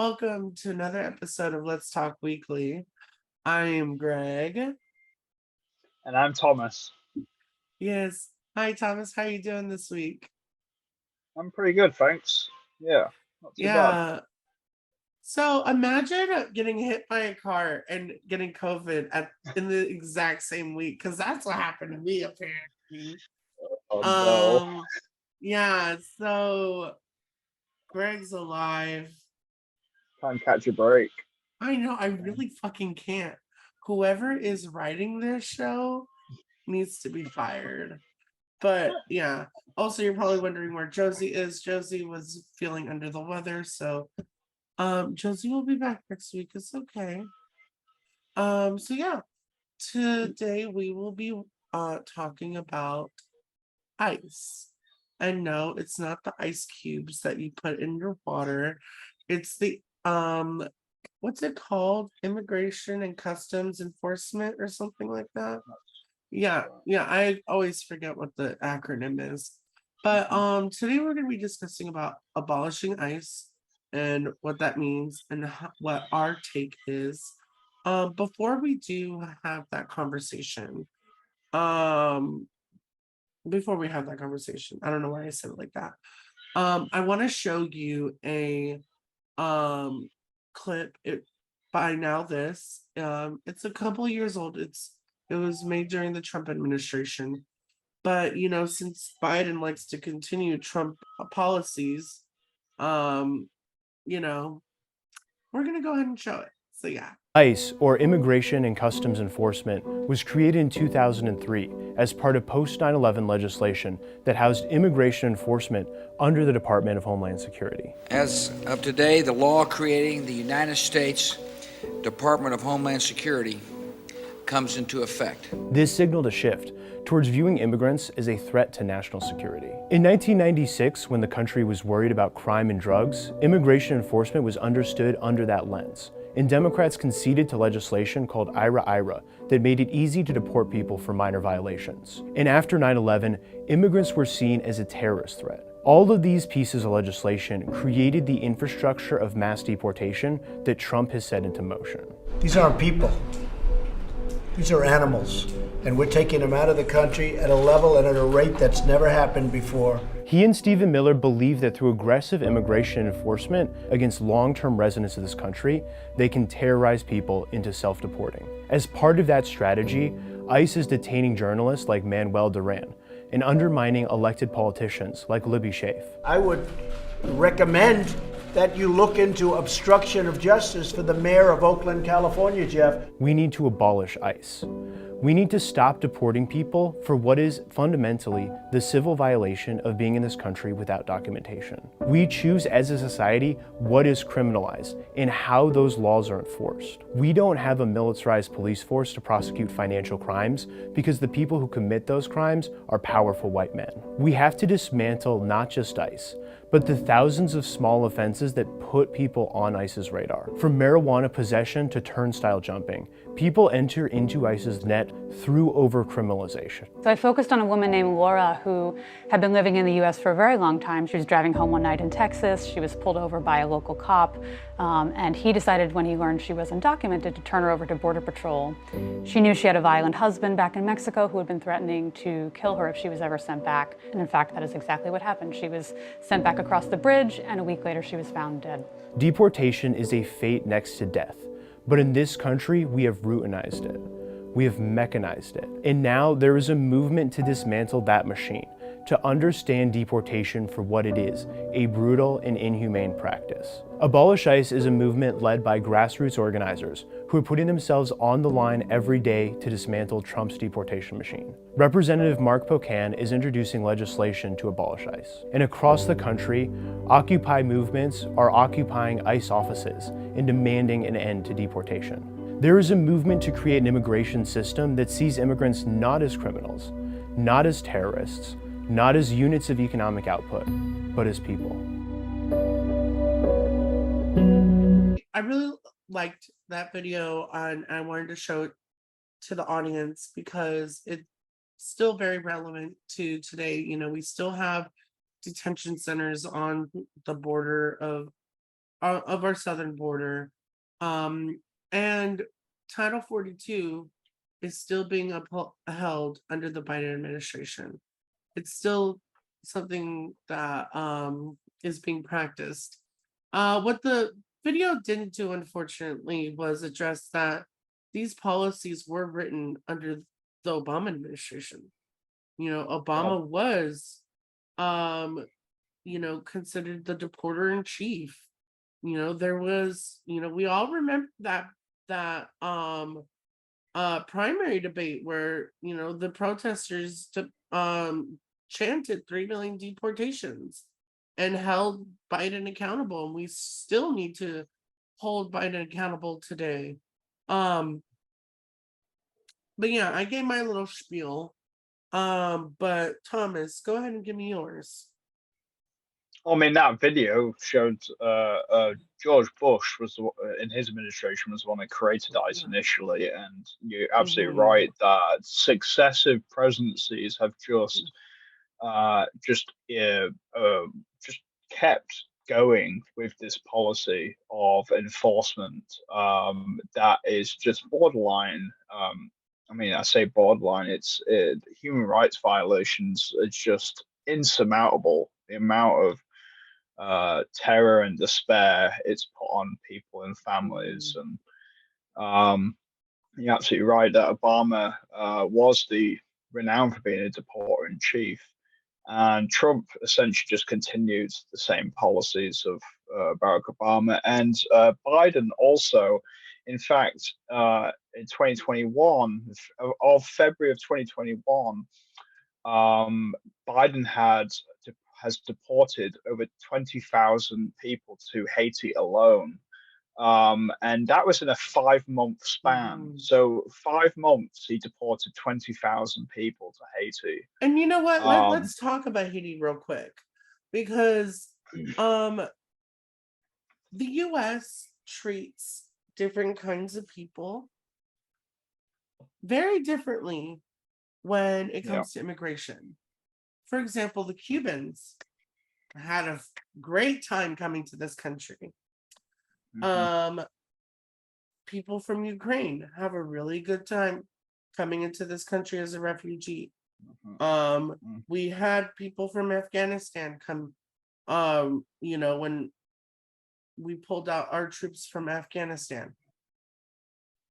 Welcome to another episode of Let's Talk Weekly. I am Greg. And I'm Thomas. Yes. Hi, Thomas. How you doing this week? I'm pretty good, thanks. Yeah, not too bad. Yeah. So imagine getting hit by a car and getting COVID in the exact same week, because that's what happened to me apparently. Oh no, Um, yeah. So Greg's alive. can't catch a break. I know. I really fucking can't. Whoever is writing this show needs to be fired. But yeah, also you're probably wondering where Josie is. Josie was feeling under the weather, so Josie will be back next week. It's okay. So yeah, today we will be talking about ice. And no, it's not the ice cubes that you put in your water. It's the what's it called? Immigration and Customs Enforcement or something like that. Yeah, I always forget what the acronym is. But today we're going to be discussing about abolishing ICE and what that means and what our take is. Before we do have that conversation, um before we have that conversation, I don't know why I said it like that. I want to show you a um clip. By now this it's a couple years old. It was made during the Trump administration, but since Biden likes to continue Trump policies, um you know we're gonna go ahead and show it. So yeah. ICE, or Immigration and Customs Enforcement, was created in 2003 as part of post 9/11 legislation that housed immigration enforcement under the Department of Homeland Security. As of today, the law creating the United States Department of Homeland Security comes into effect. This signaled a shift towards viewing immigrants as a threat to national security. In 1996, when the country was worried about crime and drugs, immigration enforcement was understood under that lens, and Democrats conceded to legislation called IRA that made it easy to deport people for minor violations. And after 9/11, immigrants were seen as a terrorist threat. All of these pieces of legislation created the infrastructure of mass deportation that Trump has set into motion. These aren't people. These are animals, and we're taking them out of the country at a level and at a rate that's never happened before. He and Stephen Miller believe that through aggressive immigration enforcement against long-term residents of this country, they can terrorize people into self-deporting. As part of that strategy, ICE is detaining journalists like Manuel Duran and undermining elected politicians like Libby Schaaf. I would recommend that you look into obstruction of justice for the mayor of Oakland, California, Jeff. We need to abolish ICE. We need to stop deporting people for what is fundamentally the civil violation of being in this country without documentation. We choose as a society what is criminalized and how those laws are enforced. We don't have a militarized police force to prosecute financial crimes because the people who commit those crimes are powerful white men. We have to dismantle not just ICE, but the thousands of small offenses that put people on ICE's radar. From marijuana possession to turnstile jumping, people enter into ICE's net through overcriminalization. So I focused on a woman named Laura who had been living in the US for a very long time. She was driving home one night in Texas. She was pulled over by a local cop, and he decided when he learned she was undocumented to turn her over to Border Patrol. She knew she had a violent husband back in Mexico who had been threatening to kill her if she was ever sent back. And in fact, that is exactly what happened. She was sent back across the bridge, and a week later she was found dead. Deportation is a fate next to death, but in this country, we have routinized it. We have mechanized it. And now there is a movement to dismantle that machine, to understand deportation for what it is, a brutal and inhumane practice. Abolish ICE is a movement led by grassroots organizers who are putting themselves on the line every day to dismantle Trump's deportation machine. Representative Mark Pocan is introducing legislation to abolish ICE. And across the country, Occupy movements are occupying ICE offices and demanding an end to deportation. There is a movement to create an immigration system that sees immigrants not as criminals, not as terrorists, not as units of economic output, but as people. I really liked that video, and I wanted to show it to the audience because it's still very relevant to today. We still have detention centers on the border of of our southern border. And Title 42 is still being upheld under the Biden administration. It's still something that is being practiced. What the video didn't do, unfortunately, was address that these policies were written under the Obama administration. You know, Obama was, considered the deporter in chief. You know, there was, we all remember that primary debate where, the protesters chanted 3 million deportations and held Biden accountable, and we still need to hold Biden accountable today. But yeah, I gave my little spiel. But Thomas, go ahead and give me yours. I mean, that video showed George Bush was in his administration was the one that created ICE initially, and you're absolutely right that successive presidencies have just kept going with this policy of enforcement that is just borderline. I mean, I say borderline. It's human rights violations. It's just insurmountable. The amount of terror and despair it's put on people and families. And you're absolutely right that Obama was the renowned for being a deporter in chief. And Trump essentially just continued the same policies of Barack Obama. And Biden also, in fact, in 2021, of February of 2021, Biden has deported over 20,000 people to Haiti alone. And that was in a 5-month span. So 5 months, he deported 20,000 people to Haiti. And you know what? Let's talk about Haiti real quick, because the U.S. treats different kinds of people very differently when it comes to immigration. For example, the Cubans had a great time coming to this country. People from Ukraine have a really good time coming into this country as a refugee. We had people from Afghanistan come, when we pulled out our troops from Afghanistan.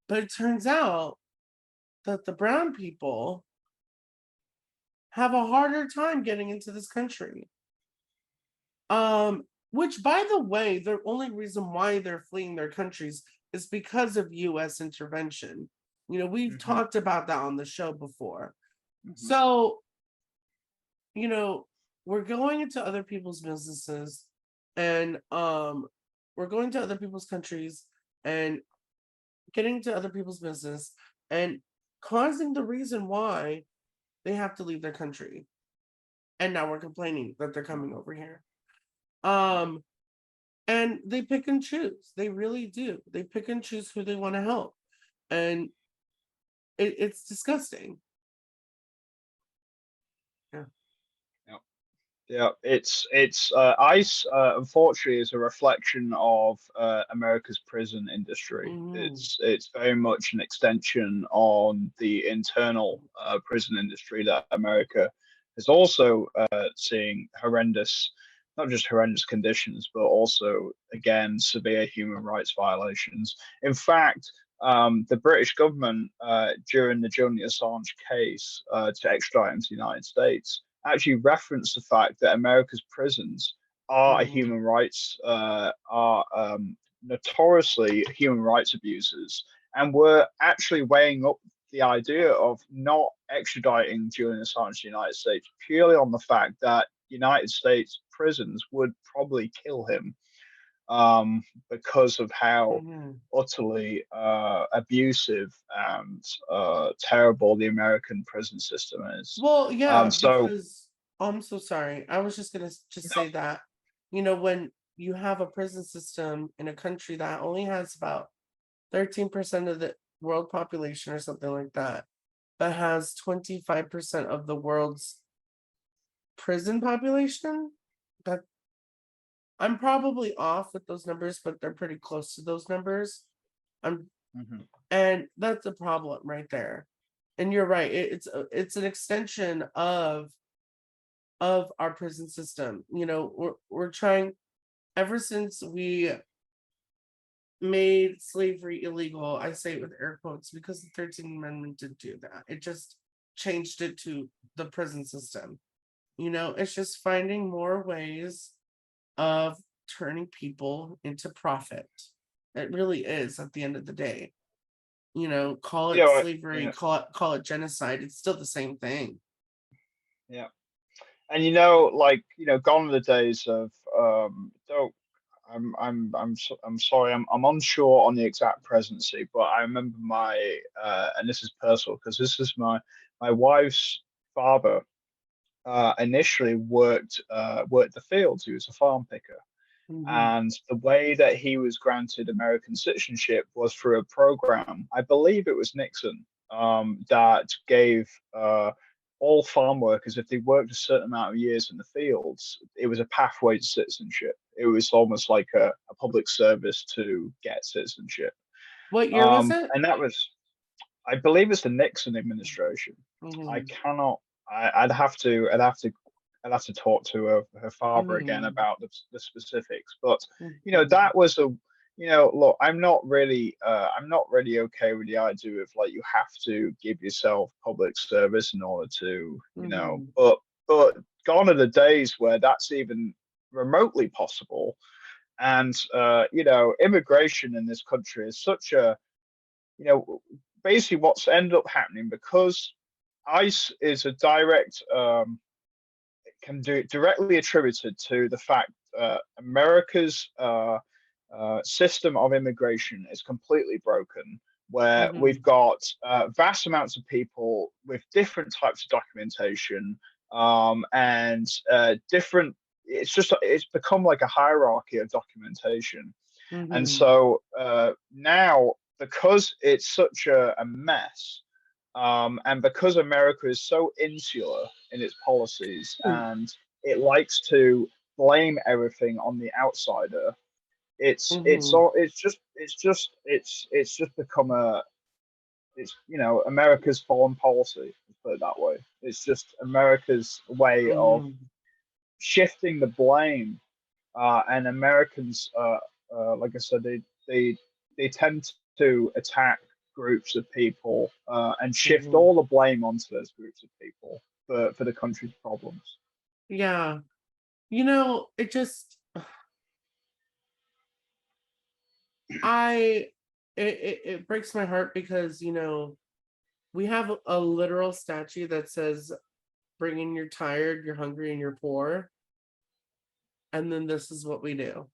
But it turns out that the brown people have a harder time getting into this country. Which, by the way, the only reason why they're fleeing their countries is because of U.S. intervention. We've talked about that on the show before. So, we're going into other people's businesses, and we're going to other people's countries and getting to other people's business and causing the reason why they have to leave their country. And now we're complaining that they're coming over here. And they pick and choose. They really do. They pick and choose who they want to help. And it's disgusting. Yeah, it's ICE. Unfortunately, is a reflection of America's prison industry. It's very much an extension on the internal prison industry that America is also seeing horrendous, not just horrendous conditions, but also again severe human rights violations. In fact, the British government during the Julian Assange case to extradite him to the United States actually referenced the fact that America's prisons are human rights, are notoriously human rights abusers, and were actually weighing up the idea of not extraditing Julian Assange to the United States purely on the fact that United States prisons would probably kill him because of how utterly abusive and terrible the American prison system is. Well, yeah, because I'm so sorry. I was just gonna say that, when you have a prison system in a country that only has about 13% of the world population or something like that, but has 25% of the world's prison population, I'm probably off with those numbers, but they're pretty close to those numbers. And that's a problem right there. And you're right. It's an extension of our prison system. You know, we're trying, ever since we made slavery illegal, I say it with air quotes because the 13th Amendment did do that. It just changed it to the prison system. You know, it's just finding more ways of turning people into profit. It really is at the end of the day. You know, call it slavery, call it genocide. It's still the same thing. Yeah. And you know, like, you know, gone are the days of don't I'm sorry, I'm unsure on the exact presidency, but I remember my and this is personal because this is my wife's father initially worked the fields. He was a farm picker. And the way that he was granted American citizenship was through a program, I believe it was Nixon, that gave all farm workers, if they worked a certain amount of years in the fields, it was a pathway to citizenship. It was almost like a public service to get citizenship. What year was it? And that was, I believe it's the Nixon administration. I cannot, I'd have to talk to her father again about the specifics. But you know, that was a, you know, look, I'm not really okay with the idea of like you have to give yourself public service in order to, you know, but gone are the days where that's even remotely possible. And you know, immigration in this country is such a, you know, basically what's ended up happening because ICE is a direct can do directly attributed to the fact America's system of immigration is completely broken, where we've got vast amounts of people with different types of documentation and different. It's become like a hierarchy of documentation, and so now because it's such a mess. And because America is so insular in its policies and it likes to blame everything on the outsider, it's just become you know, America's foreign policy, let's put it that way. It's just America's way of shifting the blame, and Americans, like I said, they tend to attack groups of people and shift all the blame onto those groups of people for the country's problems. Yeah. You know, it just it breaks my heart because, you know, we have a literal statue that says bring in you're tired, you're hungry, and you're poor. And then this is what we do.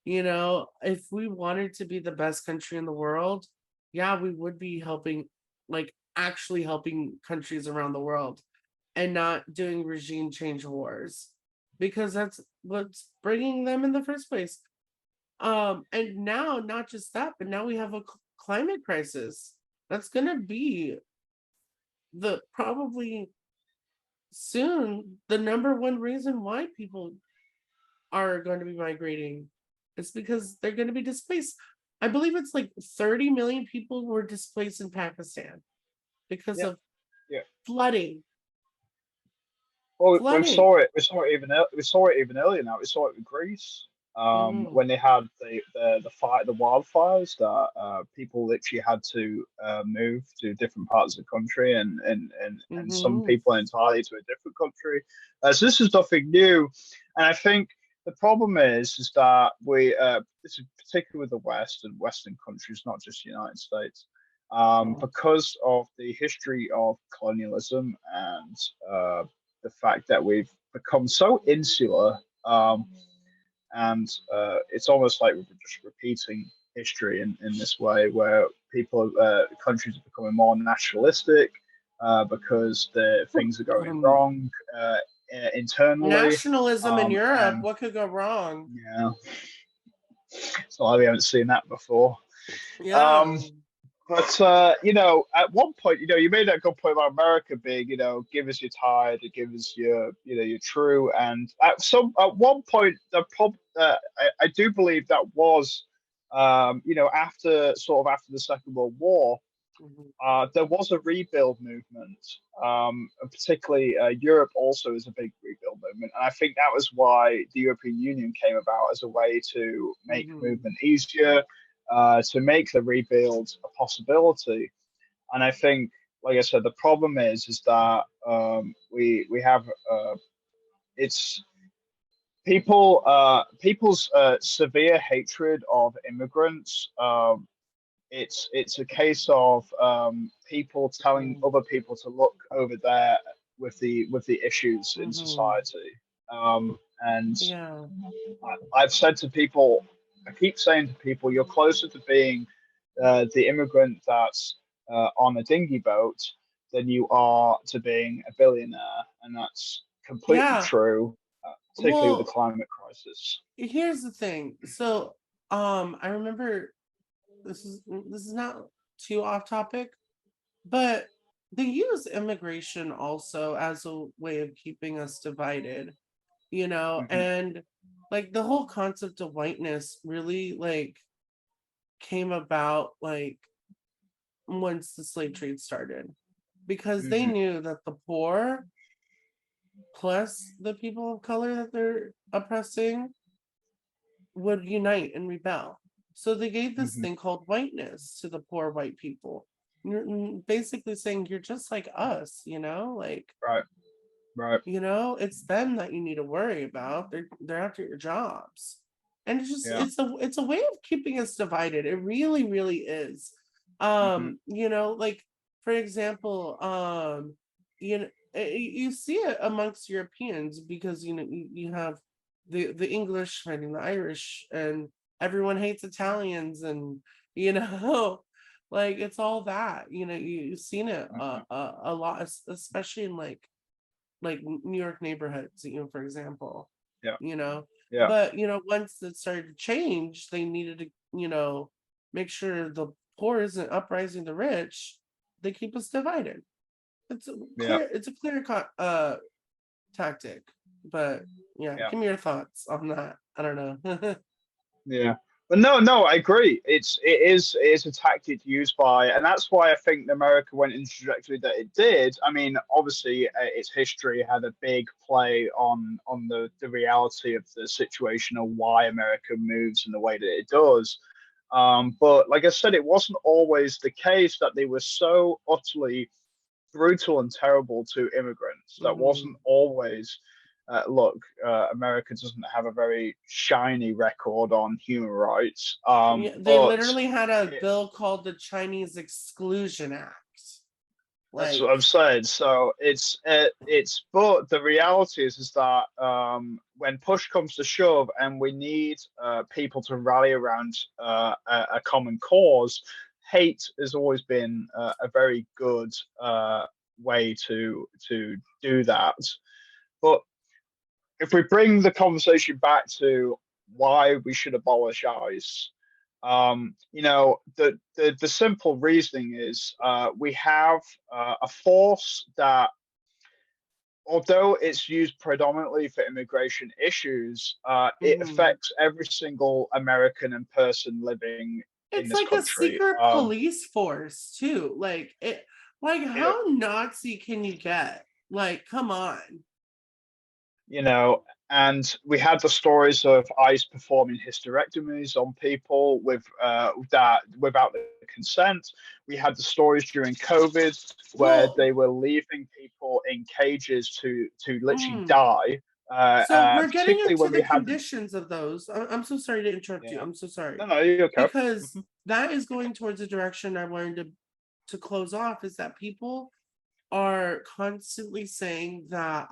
You know, if we wanted to be the best country in the world, yeah, we would be helping, like actually helping countries around the world and not doing regime change wars because that's what's bringing them in the first place. And now not just that, but now we have a climate crisis that's going to be the probably soon the number one reason why people are going to be migrating. It's because they're going to be displaced. I believe it's like 30 million people were displaced in Pakistan because of flooding. Well, we saw it even earlier now. We saw it with Greece. When they had the wildfires that people literally had to move to different parts of the country and some people entirely to a different country. So this is nothing new, and I think the problem is that we this is particularly with the West and Western countries, not just the United States, because of the history of colonialism and the fact that we've become so insular. And it's almost like we're just repeating history in this way, where countries are becoming more nationalistic because things are going wrong internally. Nationalism in Europe, what could go wrong? Yeah, so we haven't seen that before. Yeah. But you know, at one point, you know, you made that good point about America being, you know, give us your tide, give us your, you know, your true. And at one point, I do believe that was, you know, after the Second World War, Mhm. there was a rebuild movement. And particularly Europe also is a big rebuild movement, and I think that was why the European Union came about as a way to make Mhm. movement easier, to make the rebuild a possibility. And I think, like I said, the problem is that we have it's people's severe hatred of immigrants. It's a case of people telling Mhm. other people to look over there with the issues in Mhm. society. And Yeah. I've said to people, I keep saying to people, you're closer to being the immigrant that's on a dinghy boat than you are to being a billionaire, and that's completely Yeah. true, particularly with the Well, climate crisis. here's the thing. So, I remember this is not too off topic, but they use immigration also as a way of keeping us divided, you know, Hmm. and like the whole concept of whiteness really like came about like once the slave trade started because they Hmm. knew that the poor plus the people of color that they're oppressing would unite and rebel. So they gave this Hmm. thing called whiteness to the poor white people. Basically saying you're just like us, you know, like, Right, right, you know, it's them that you need to worry about. They're after your jobs. And it's just yeah. it's a way of keeping us divided. It really, really is. Hmm. You know, like for example, you know, you see it amongst Europeans because you know you have the English fighting the Irish and everyone hates Italians and you know like it's all that you know you've seen it Hmm. a lot especially in like New York neighborhoods, you know, for example, Yeah, you know. yeah. But you know, once it started to change, they needed to, you know, make sure the poor isn't uprising the rich. They keep us divided. Yeah, It's a clear tactic. But yeah, yeah, give me your thoughts on that. I don't know. yeah. But no, I agree. It is a tactic used by, and that's why I think America went in the trajectory that it did. I mean, obviously, its history had a big play on the reality of the situation of why America moves in the way that it does. But like I said, it wasn't always the case that they were so utterly brutal and terrible to immigrants. That Mhm. wasn't always. Look, America doesn't have a very shiny record on human rights, Yeah, they but literally had a it, bill called the Chinese Exclusion Act. that's Like, what I'm saying. So but the reality is that when push comes to shove, and we need people to rally around a common cause, hate has always been a very good way to do that. But if we bring the conversation back to why we should abolish ICE, you know, the simple reasoning is we have a force that, although it's used predominantly for immigration issues, it mhm. affects every single American and person living in It's this like a country. secret police force too. Like it like It, how Nazi can you get? Like, come on. you know, and we had the stories of ICE performing hysterectomies on people with that without the consent. We had the stories during COVID where Well, they were leaving people in cages to literally mm, die. so we're getting Particularly into when we the had conditions of those. I'm so sorry to interrupt you. yeah, I'm so sorry. no, no, you okay. Because that is going towards a direction I wanted to close off is that people are constantly saying that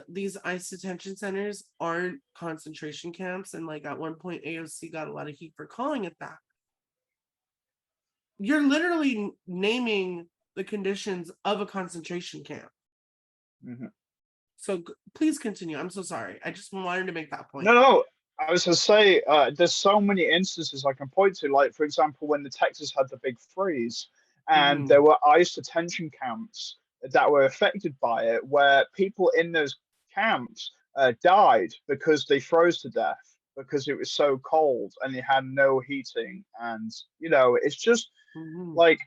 these ICE detention centers aren't concentration camps and like at one point AOC got a lot of heat for calling it that. You're literally naming the conditions of a concentration camp. Mhm. So please continue. I'm so sorry. I just wanted to make that No, point. no, I was going to say, there's so many instances I can point to. Like, for example, when the Texas had the big freeze, and Mhm. there were ICE detention camps that were affected by it, where people in those camps died because they froze to death because it was so cold and they had no heating. And it's just Mhm. like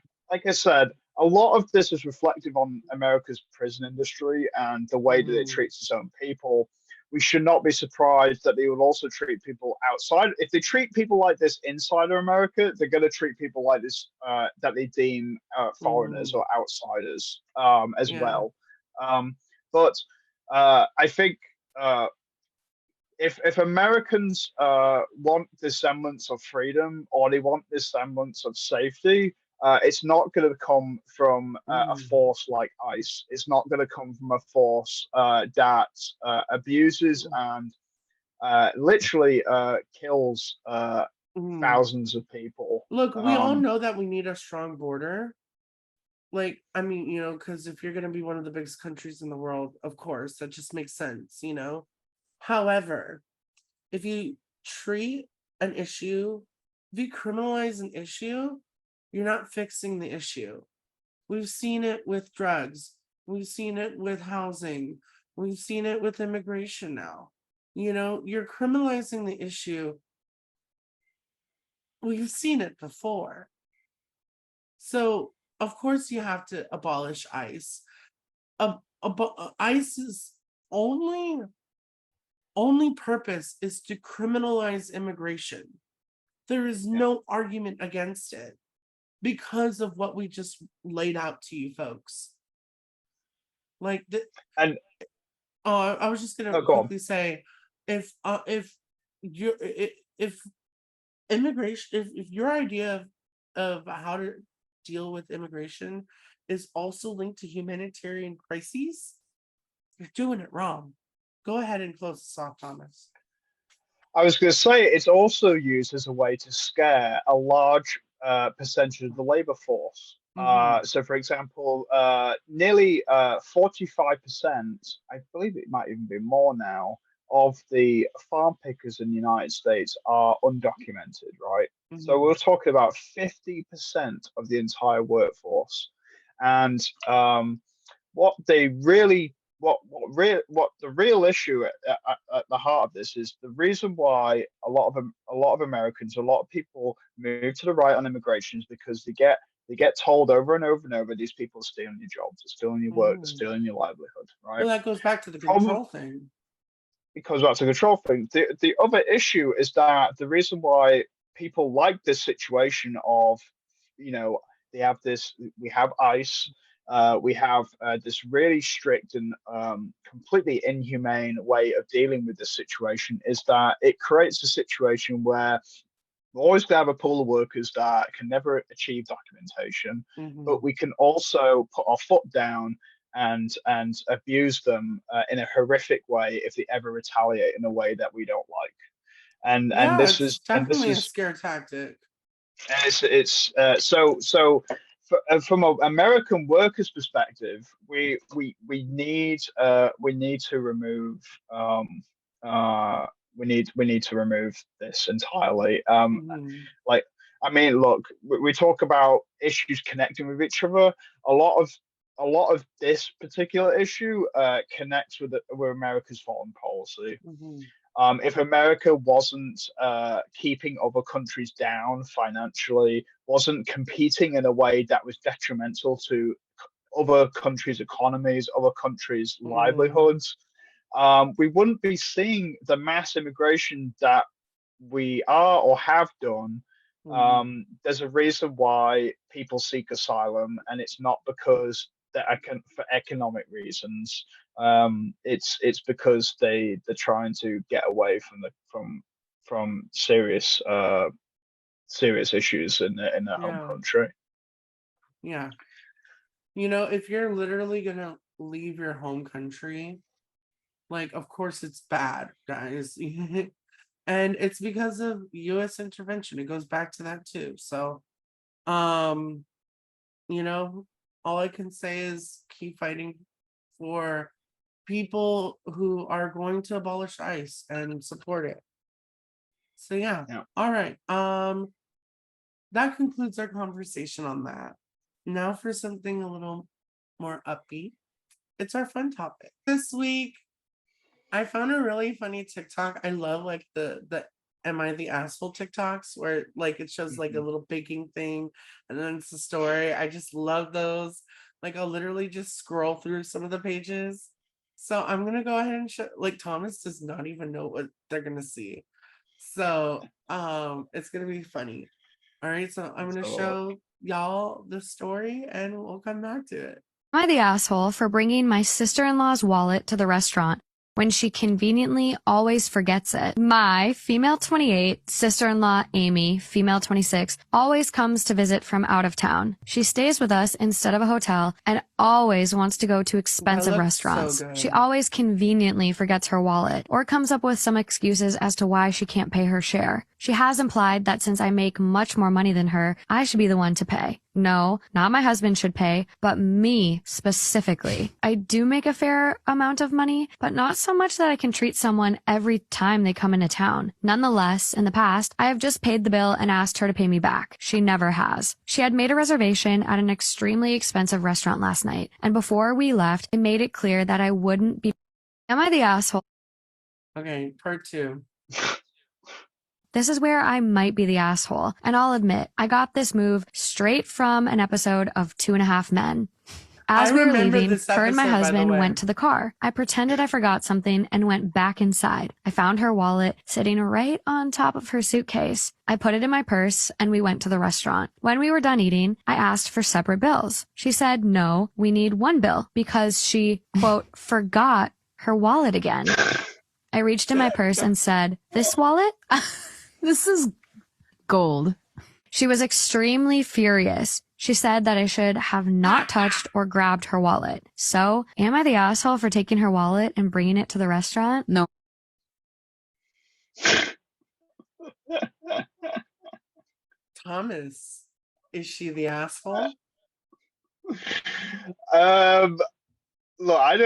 I said, a lot of this is reflective on America's prison industry and the way that it Mhm. treats its own people. We should not be surprised that they would also treat people outside. If they treat people like this inside of America, they're going to treat people like this that they deem foreigners Mhm. or outsiders as Yeah. well. But I think uh, if Americans want this semblance of freedom or they want this semblance of safety, it's not going to come from a Mhm. force like ICE. It's not going to come from a force that abuses and literally kills Mhm. thousands of people. Look, we all know that we need a strong border. Like, I mean, because if you're going to be one of the biggest countries in the world, of course, that just makes sense. However, if you treat an issue, if you criminalize an issue, you're not fixing the issue. We've seen it with drugs, we've seen it with housing, we've seen it with immigration now. You're criminalizing the issue. We've seen it before. So, of course, you have to abolish ICE. ICE's only purpose is to criminalize immigration. There is Yeah, no argument against it because of what we just laid out to you folks. Like and I was just gonna no, go on. quickly say, if you if immigration, if your idea of how to deal with immigration is also linked to humanitarian crises, you're doing it wrong. Go ahead and close this off, Thomas. I was going to say it's also used as a way to scare a large percentage of the labor force. Mm-hmm. So, for example, nearly 45%, I believe it might even be more now, of the farm pickers in the United States are undocumented, right? So, Mm-hmm. we're talking about 50% of the entire workforce. And what they really what the real issue at the heart of this is the reason why a lot of Americans, a lot of people move to the right on immigration is because they get told over and over and over these people are stealing your jobs, they're stealing your work, they're Mm-hmm. stealing your livelihood, right? Well, that goes back to the Problem control thing. because that's a control thing. The other issue is that the reason why people like this situation of, you know, they have this, we have ICE, we have this really strict and completely inhumane way of dealing with this situation, is that it creates a situation where we're always going to have a pool of workers that can never achieve documentation, Mm-hmm. but we can also put our foot down and abuse them in a horrific way if they ever retaliate in a way that we don't like. Yeah, it's definitely a scare tactic. From an American workers' perspective, we need to remove um, uh, we need to remove this entirely. Mm-hmm. Like, I mean, look, we talk about issues connecting with each other. A lot of this particular issue connects with America's foreign policy. Mm-hmm. If America wasn't keeping other countries down financially, wasn't competing in a way that was detrimental to other countries' economies, other countries' Mm-hmm. livelihoods, we wouldn't be seeing the mass immigration that we are or have done. Mm-hmm. There's a reason why people seek asylum, and it's not because for economic reasons. It's because they're trying to get away from serious issues in their home Yeah. country. Yeah. If you're literally gonna leave your home country, like, of course it's bad, guys. And it's because of US intervention. It goes back to that too. So, um, you know, all I can say is keep fighting for people who are going to abolish ICE and support it. So yeah. All right. That concludes our conversation on that. Now for something a little more upbeat. It's our fun topic. This week, I found a really funny TikTok. I love like the Am I the Asshole TikToks where like it shows like a little baking thing and then it's the story. I just love those. Like I'll literally just scroll through some of the pages. So I'm gonna go ahead and show, like Thomas does not even know what they're gonna see. So it's gonna be funny. All right, so I'm gonna show y'all the story and we'll come back to it. Am I the asshole for bringing my sister-in-law's wallet to the restaurant when she conveniently always forgets it? My female 28, sister-in-law Amy, female 26, always comes to visit from out of town. She stays with us instead of a hotel and always wants to go to expensive restaurants. So She always conveniently forgets her wallet or comes up with some excuses as to why she can't pay her share. She has implied that since I make much more money than her, I should be the one to pay. No, not my husband should pay, but me specifically. I do make a fair amount of money, but not so much that I can treat someone every time they come into town. Nonetheless, in the past, I have just paid the bill and asked her to pay me back. She never has. She had made a reservation at an extremely expensive restaurant last night, and before we left, I made it clear that I wouldn't be. Am I the asshole? Okay, part 2. This is where I might be the asshole, and I'll admit, I got this move straight from an episode of 2.5 Men. As I we were remember leaving, this her and my episode, by the husband way. went to the car. I pretended I forgot something and went back inside. I found her wallet sitting right on top of her suitcase. I put it in my purse and we went to the restaurant. When we were done eating, I asked for separate bills. She said, no, we need one bill because she, quote, forgot her wallet again. I reached in my purse and said, this wallet? This is gold. She was extremely furious. She said that I should have not touched or grabbed her wallet. So, am I the asshole for taking her wallet and bringing it to the restaurant? No. Thomas, is she the asshole? Look, I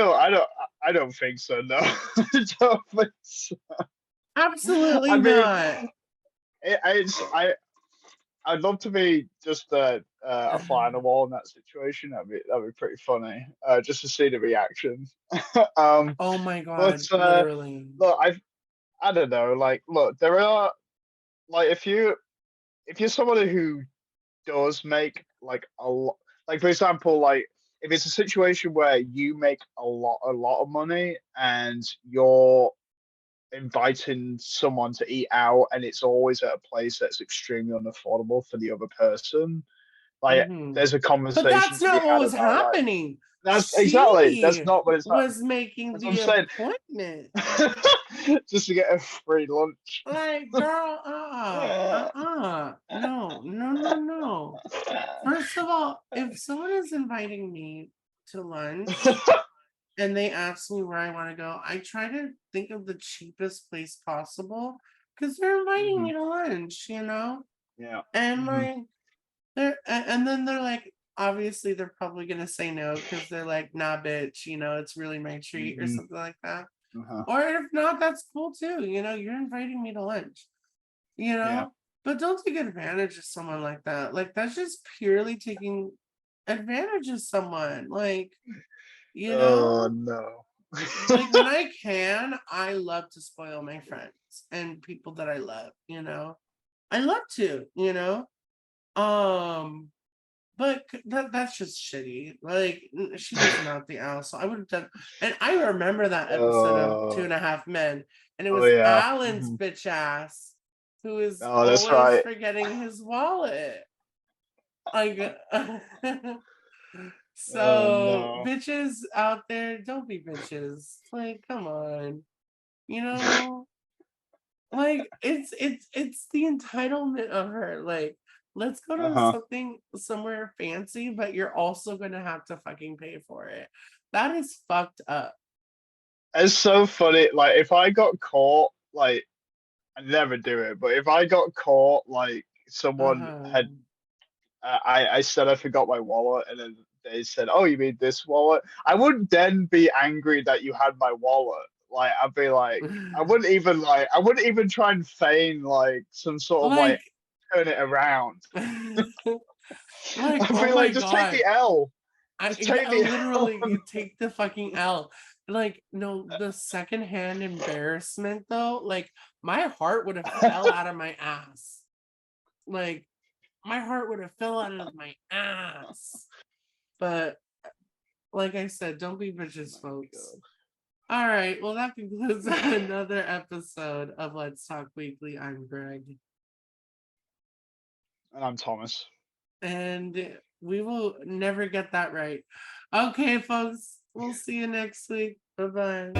don't think so. No, I don't think so. Absolutely I mean, not. I'd love to be just a fly on the wall in that situation. That'd be pretty funny. Just to see the reaction. Oh my god, but literally. look, I don't know. Like, look, there are like if you're somebody who does make like a lot, like for example, like if it's a situation where you make a lot of money and you're inviting someone to eat out and it's always at a place that's extremely unaffordable for the other person, like there's a conversation But that's to be not what had was about, like, happening. that's exactly that's She not what it's was making That's what I'm the saying. appointment. just to get a free lunch. Like, girl, no. First of all, if someone is inviting me to lunch and they ask me where I want to go, I try to think of the cheapest place possible because they're inviting me to lunch, you know? Yeah. And like, and then they're like, obviously they're probably gonna say no because they're like, nah, bitch, you know, it's really my treat or something like that. Or if not, that's cool too. You know, you're inviting me to lunch, you know? Yeah. But don't take advantage of someone like that. Like, that's just purely taking advantage of someone. Like, you know? Oh no. Like, when I can, I love to spoil my friends and people that I love, you know? I love to, you know? But that's just shitty. Like, she was not the asshole. I would have done, and I remember that episode of 2.5 Men, and it was Alan's bitch ass who is that's always right. forgetting his wallet. Like, so bitches out there, don't be bitches. Like, come on, you know, like it's the entitlement of her. Like, let's go to somewhere fancy, but you're also gonna have to fucking pay for it. That is fucked up. It's so funny. Like, if I got caught, like, I never do it, but if I got caught, like, someone had, I said I forgot my wallet, and then they said, "Oh, you mean this wallet?" I wouldn't then be angry that you had my wallet. Like, I'd be like, I wouldn't even try and feign like some sort of like turn it around. like, I'd oh be my like, just take god. the L. Just take the Literally, L. you take the fucking L. Like, no, the secondhand embarrassment though, like my heart would have fell out of my ass. Like, my heart would have fell out of my ass. But like I said, don't be bitches, folks. All right, well, that concludes another episode of Let's Talk Weekly. I'm Greg. And I'm Thomas. And we will never get that right. Okay, folks, we'll see you next week. Bye-bye.